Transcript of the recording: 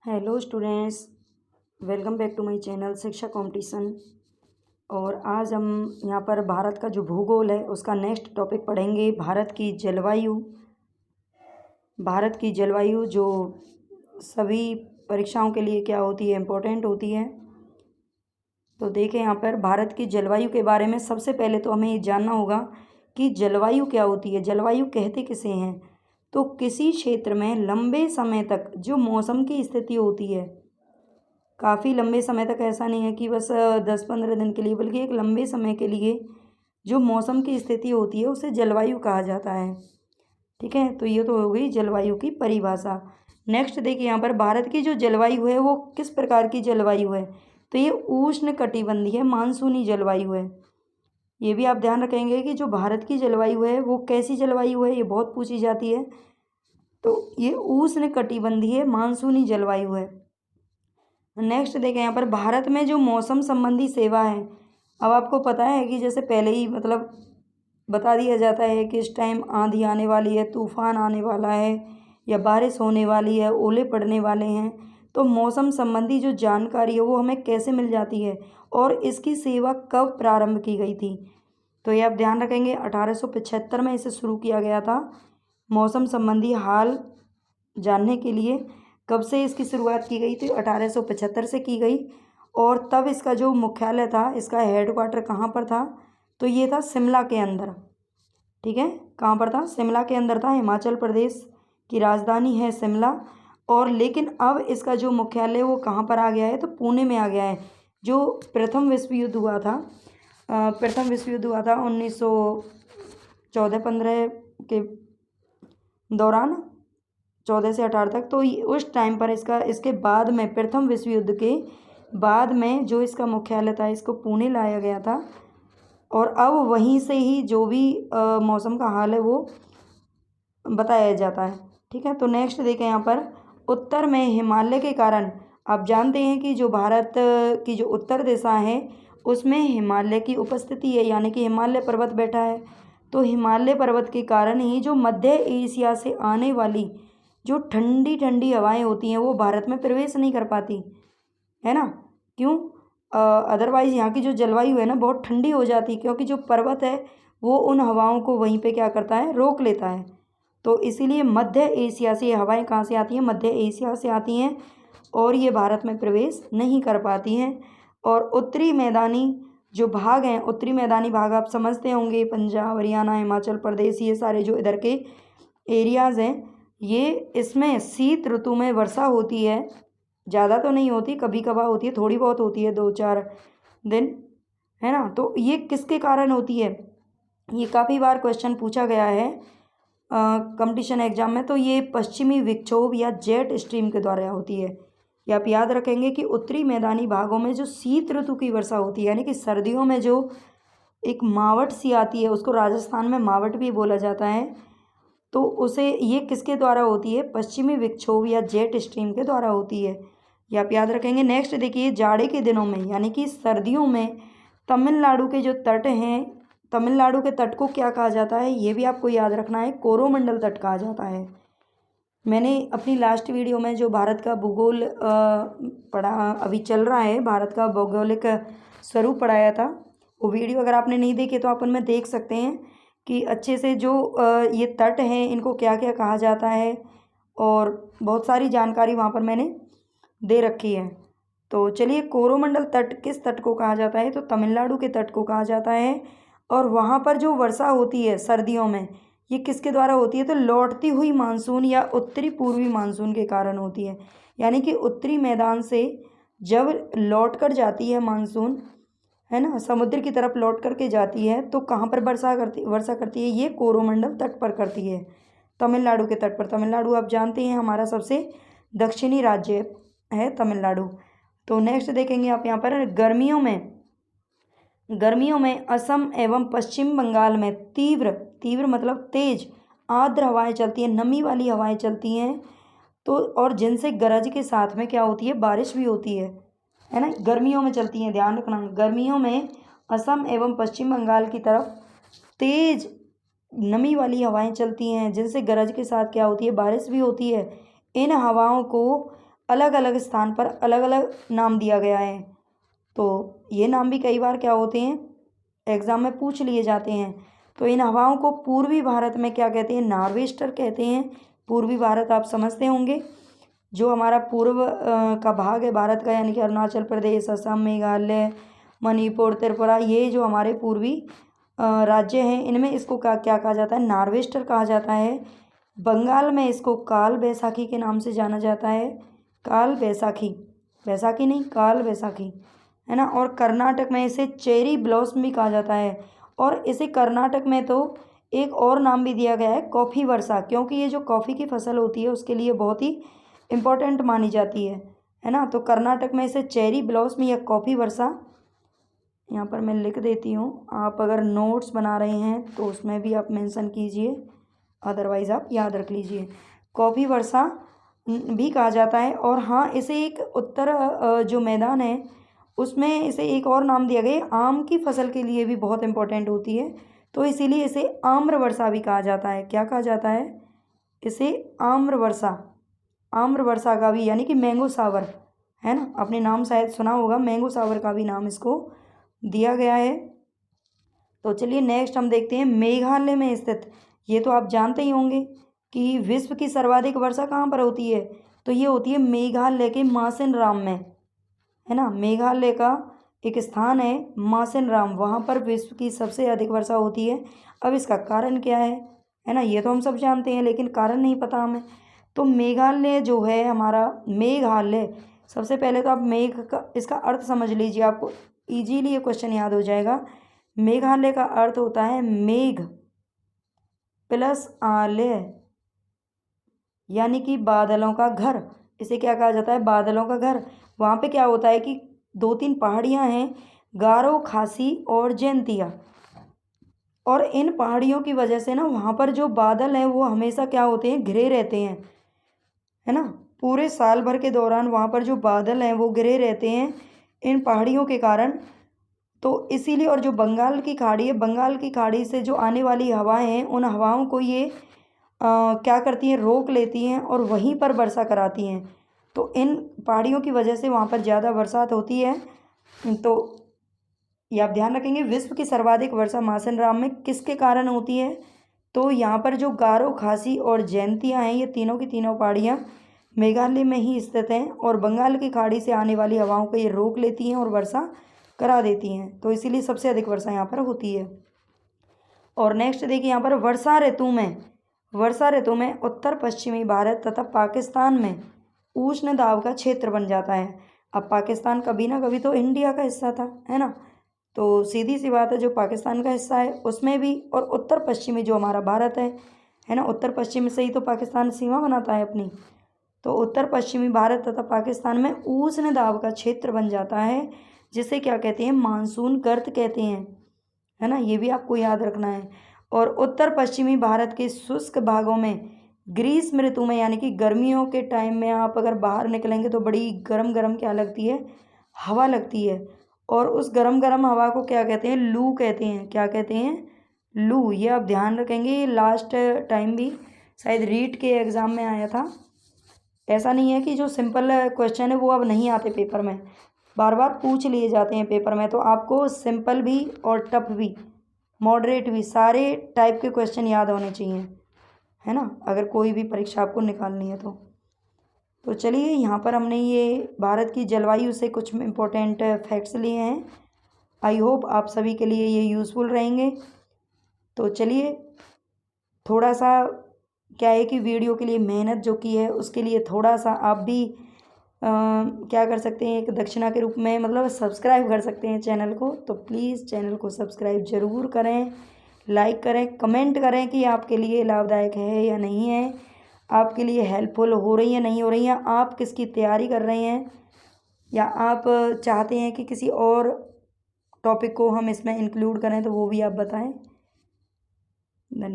Hello students, welcome back to my channel Shiksha competition. और आज हम यहाँ पर भारत का जो भूगोल है उसका नेक्स्ट टॉपिक पढ़ेंगे। भारत की जलवायु जो सभी परीक्षाओं के लिए क्या होती है, इम्पोर्टेंट होती है। तो देखें यहाँ पर भारत की जलवायु के बारे में सबसे पहले तो हमें ये जानना होगा कि जलवायु क्या होती है। जलवायु कहते किसे हैं? तो किसी क्षेत्र में लंबे समय तक जो मौसम की स्थिति होती है, काफ़ी लंबे समय तक, ऐसा नहीं है कि बस 10-15 दिन के लिए, बल्कि एक लंबे समय के लिए जो मौसम की स्थिति होती है उसे जलवायु कहा जाता है। ठीक है, तो ये तो हो गई जलवायु की परिभाषा। नेक्स्ट देखिए यहाँ पर भारत की जो जलवायु है वो किस प्रकार की जलवायु है। तो ये उष्ण कटिबंधीय मानसूनी जलवायु है। ये भी आप ध्यान रखेंगे कि जो भारत की जलवायु है वो कैसी जलवायु है, ये बहुत पूछी जाती है। तो ये उष्ण कटिबंधीय मानसूनी जलवायु है। नेक्स्ट देखें यहाँ पर भारत में जो मौसम संबंधी सेवा है। अब आपको पता है कि जैसे पहले ही बता दिया जाता है कि इस टाइम आंधी आने वाली है, तूफान आने वाला है, या बारिश होने वाली है, ओले पड़ने वाले हैं। तो मौसम संबंधी जो जानकारी है वो हमें कैसे मिल जाती है और इसकी सेवा कब प्रारंभ की गई थी। तो ये आप ध्यान रखेंगे 1875 में इसे शुरू किया गया था। मौसम संबंधी हाल जानने के लिए कब से इसकी शुरुआत की गई थी? 1875 से की गई। और तब इसका जो मुख्यालय था, इसका हेडक्वार्टर कहाँ पर था? तो ये था शिमला के अंदर। ठीक है, कहाँ पर था? शिमला के अंदर था। हिमाचल प्रदेश की राजधानी है शिमला। और लेकिन अब इसका जो मुख्यालय वो कहाँ पर आ गया है? तो पुणे में आ गया है। जो प्रथम विश्व युद्ध हुआ था, 1914-15 के दौरान, 14 से 18 तक। तो उस टाइम पर इसके बाद में, प्रथम विश्व युद्ध के बाद में, जो इसका मुख्यालय था इसको पुणे लाया गया था। और अब वहीं से ही जो भी मौसम का हाल है वो बताया जाता है। ठीक है, तो नेक्स्ट देखें यहाँ पर उत्तर में हिमालय के कारण, आप जानते हैं कि जो भारत की जो उत्तर दिशा है उसमें हिमालय की उपस्थिति है, यानी कि हिमालय पर्वत बैठा है। तो हिमालय पर्वत के कारण ही जो मध्य एशिया से आने वाली जो ठंडी ठंडी हवाएं होती हैं वो भारत में प्रवेश नहीं कर पाती, है ना। क्यों? अदरवाइज़ यहाँ की जो जलवायु है ना बहुत ठंडी हो जाती, क्योंकि जो पर्वत है वो उन हवाओं को वहीं पे क्या करता है? रोक लेता है। तो इसीलिए मध्य एशिया से ये हवाएं कहाँ से आती हैं? मध्य एशिया से आती हैं, और ये भारत में प्रवेश नहीं कर पाती हैं। और उत्तरी मैदानी जो भाग हैं, उत्तरी मैदानी भाग आप समझते होंगे, पंजाब, हरियाणा, हिमाचल प्रदेश, ये सारे जो इधर के एरियाज़ हैं, ये इसमें शीत ऋतु में वर्षा होती है। ज़्यादा तो नहीं होती, कभी कभार होती है, थोड़ी बहुत होती है, 2-4 दिन, है ना। तो ये किसके कारण होती है? ये काफ़ी बार क्वेश्चन पूछा गया है कंपटीशन एग्जाम में। तो ये पश्चिमी विक्षोभ या जेट स्ट्रीम के द्वारा होती है। ये आप याद रखेंगे कि उत्तरी मैदानी भागों में जो शीत ऋतु की वर्षा होती है, यानी कि सर्दियों में जो एक मावट सी आती है, उसको राजस्थान में मावट भी बोला जाता है। तो उसे ये किसके द्वारा होती है? पश्चिमी विक्षोभ या जेट स्ट्रीम के द्वारा होती है। ये आप याद रखेंगे। नेक्स्ट देखिए, जाड़े के दिनों में यानी कि सर्दियों में तमिलनाडु के जो तट हैं, तमिलनाडु के तट को क्या कहा जाता है? ये भी आपको याद रखना है, कोरोमंडल तट कहा जाता है। मैंने अपनी लास्ट वीडियो में जो भारत का भूगोल पढ़ा, अभी चल रहा है, भारत का भौगोलिक स्वरूप पढ़ाया था, वो वीडियो अगर आपने नहीं देखी तो आप उनमें देख सकते हैं कि अच्छे से जो ये तट हैं इनको क्या क्या कहा जाता है, और बहुत सारी जानकारी वहाँ पर मैंने दे रखी है। तो चलिए, कोरोमंडल तट किस तट को कहा जाता है? तो तमिलनाडु के तट को कहा जाता है। और वहाँ पर जो वर्षा होती है सर्दियों में, ये किसके द्वारा होती है? तो लौटती हुई मानसून या उत्तरी पूर्वी मानसून के कारण होती है। यानी कि उत्तरी मैदान से जब लौट कर जाती है मानसून, है ना, समुद्र की तरफ लौट कर के जाती है, तो कहाँ पर वर्षा करती है? ये कोरोमंडल तट पर करती है, तमिलनाडु के तट पर। तमिलनाडु आप जानते हैं हमारा सबसे दक्षिणी राज्य है तमिलनाडु। तो नेक्स्ट देखेंगे आप यहाँ पर गर्मियों में असम एवं पश्चिम बंगाल में तीव्र मतलब तेज आर्द्र हवाएं चलती हैं, नमी वाली हवाएं चलती हैं। तो और जिनसे गरज के साथ में क्या होती है? बारिश भी होती है ना। गर्मियों में चलती हैं, ध्यान रखना। गर्मियों में असम एवं पश्चिम बंगाल की तरफ तेज नमी वाली हवाएं चलती हैं, जिनसे गरज के साथ क्या होती है? बारिश भी होती है। इन हवाओं को अलग अलग स्थान पर अलग अलग नाम दिया गया है। तो ये नाम भी कई बार क्या होते हैं, एग्ज़ाम में पूछ लिए जाते हैं। तो इन हवाओं को पूर्वी भारत में क्या कहते हैं, नॉर्वेस्टर कहते हैं। पूर्वी भारत आप समझते होंगे, जो हमारा पूर्व का भाग है भारत का, यानी कि अरुणाचल प्रदेश, असम, मेघालय, मणिपुर, त्रिपुरा, ये जो हमारे पूर्वी राज्य हैं, इनमें इसको क्या कहा जाता है, नॉर्वेस्टर कहा जाता है। बंगाल में इसको काल बैसाखी के नाम से जाना जाता है, काल बैसाखी, बैसाखी नहीं, काल बैसाखी, है ना। और कर्नाटक में इसे चेरी ब्लॉसम भी कहा जाता है। और इसे कर्नाटक में तो एक और नाम भी दिया गया है, कॉफ़ी वर्षा, क्योंकि ये जो कॉफ़ी की फसल होती है उसके लिए बहुत ही इम्पोर्टेंट मानी जाती है ना। तो कर्नाटक में इसे चेरी ब्लॉसम या कॉफ़ी वर्षा, यहाँ पर मैं लिख देती हूँ, आप अगर नोट्स बना रहे हैं तो उसमें भी आप मेंशन कीजिए, अदरवाइज़ आप याद रख लीजिए, कॉफ़ी वर्षा भी कहा जाता है। और हाँ, इसे एक उत्तर जो मैदान है उसमें इसे एक और नाम दिया गया है, आम की फसल के लिए भी बहुत इम्पोर्टेंट होती है, तो इसीलिए इसे आम्र वर्षा भी कहा जाता है। क्या कहा जाता है इसे, आम्र वर्षा, आम्र वर्षा का भी, यानी कि मैंगो सावर, है ना, आपने नाम शायद सुना होगा, मैंगो सावर का भी नाम इसको दिया गया है। तो चलिए नेक्स्ट हम देखते हैं मेघालय में स्थित, ये तो आप जानते ही होंगे कि विश्व की सर्वाधिक वर्षा कहाँ पर होती है, तो ये होती है मेघालय के मासिनराम में, है ना। मेघालय का एक स्थान है मासिनराम, वहाँ पर विश्व की सबसे अधिक वर्षा होती है। अब इसका कारण क्या है ना, ये तो हम सब जानते हैं, लेकिन कारण नहीं पता हमें। तो मेघालय जो है हमारा, मेघालय, सबसे पहले तो आप मेघ का इसका अर्थ समझ लीजिए, आपको इजीली ये क्वेश्चन याद हो जाएगा। मेघालय का अर्थ होता है मेघ प्लस आलय, यानी कि बादलों का घर। इसे क्या कहा जाता है, बादलों का घर। वहाँ पे क्या होता है कि 2-3 पहाड़ियाँ हैं, गारो, खासी और जैंतिया, और इन पहाड़ियों की वजह से ना वहाँ पर जो बादल हैं वो हमेशा क्या होते हैं, घिरे रहते हैं, है ना। पूरे साल भर के दौरान वहाँ पर जो बादल हैं वो घिरे रहते हैं इन पहाड़ियों के कारण। तो इसीलिए, और जो बंगाल की खाड़ी है, बंगाल की खाड़ी से जो आने वाली हवाएं हैं, उन हवाओं को ये क्या करती हैं, रोक लेती हैं और वहीं पर वर्षा कराती हैं। तो इन पहाड़ियों की वजह से वहाँ पर ज़्यादा बरसात होती है। तो ये आप ध्यान रखेंगे, विश्व की सर्वाधिक वर्षा मासिनराम में किसके कारण होती है, तो यहाँ पर जो गारो, खासी और जैंतिया हैं, ये तीनों की तीनों पहाड़ियाँ मेघालय में ही स्थित हैं, और बंगाल की खाड़ी से आने वाली हवाओं को ये रोक लेती हैं और वर्षा करा देती हैं। तो इसीलिए सबसे अधिक वर्षा यहाँ पर होती है। और नेक्स्ट देखिए, यहाँ पर वर्षा ऋतु में, वर्षा ऋतु में उत्तर पश्चिमी भारत तथा पाकिस्तान में उष्ण दाब का क्षेत्र बन जाता है। अब पाकिस्तान कभी ना कभी तो इंडिया का हिस्सा था, है ना। तो सीधी सी बात है, जो पाकिस्तान का हिस्सा है उसमें भी, और उत्तर पश्चिमी जो हमारा भारत है ना, उत्तर पश्चिम से ही तो पाकिस्तान सीमा बनाता है अपनी। तो उत्तर पश्चिमी भारत तथा पाकिस्तान में उष्ण दाब का क्षेत्र बन जाता है, जिसे क्या कहते हैं, मानसून गर्त कहते हैं, है ना। ये भी आपको याद रखना है। और उत्तर पश्चिमी भारत के शुष्क भागों में ग्रीष्म ऋतु में, यानी कि गर्मियों के टाइम में आप अगर बाहर निकलेंगे तो बड़ी गरम गरम क्या लगती है, हवा लगती है। और उस गरम गरम हवा को क्या कहते हैं, लू कहते हैं। क्या कहते हैं, लू। ये आप ध्यान रखेंगे, ये लास्ट टाइम भी शायद रीट के एग्ज़ाम में आया था। ऐसा नहीं है कि जो सिंपल क्वेश्चन है वो अब नहीं आते पेपर में, बार बार पूछ लिए जाते हैं पेपर में। तो आपको सिंपल भी और टफ भी, मॉडरेट भी, सारे टाइप के क्वेश्चन याद होने चाहिए, है ना, अगर कोई भी परीक्षा आपको निकालनी है तो चलिए, यहाँ पर हमने ये भारत की जलवायु से कुछ इम्पोर्टेंट फैक्ट्स लिए हैं। आई होप आप सभी के लिए ये यूज़फुल रहेंगे। तो चलिए, थोड़ा सा क्या है कि वीडियो के लिए मेहनत जो की है उसके लिए थोड़ा सा आप भी क्या कर सकते हैं, एक दक्षिणा के रूप में, मतलब सब्सक्राइब कर सकते हैं चैनल को। तो प्लीज़ चैनल को सब्सक्राइब ज़रूर करें, लाइक करें, कमेंट करें कि आपके लिए लाभदायक है या नहीं है, आपके लिए हेल्पफुल हो रही है नहीं हो रही है, आप किसकी तैयारी कर रहे हैं, या आप चाहते हैं कि किसी और टॉपिक को हम इसमें इंक्लूड करें, तो वो भी आप बताएं। धन्यवाद।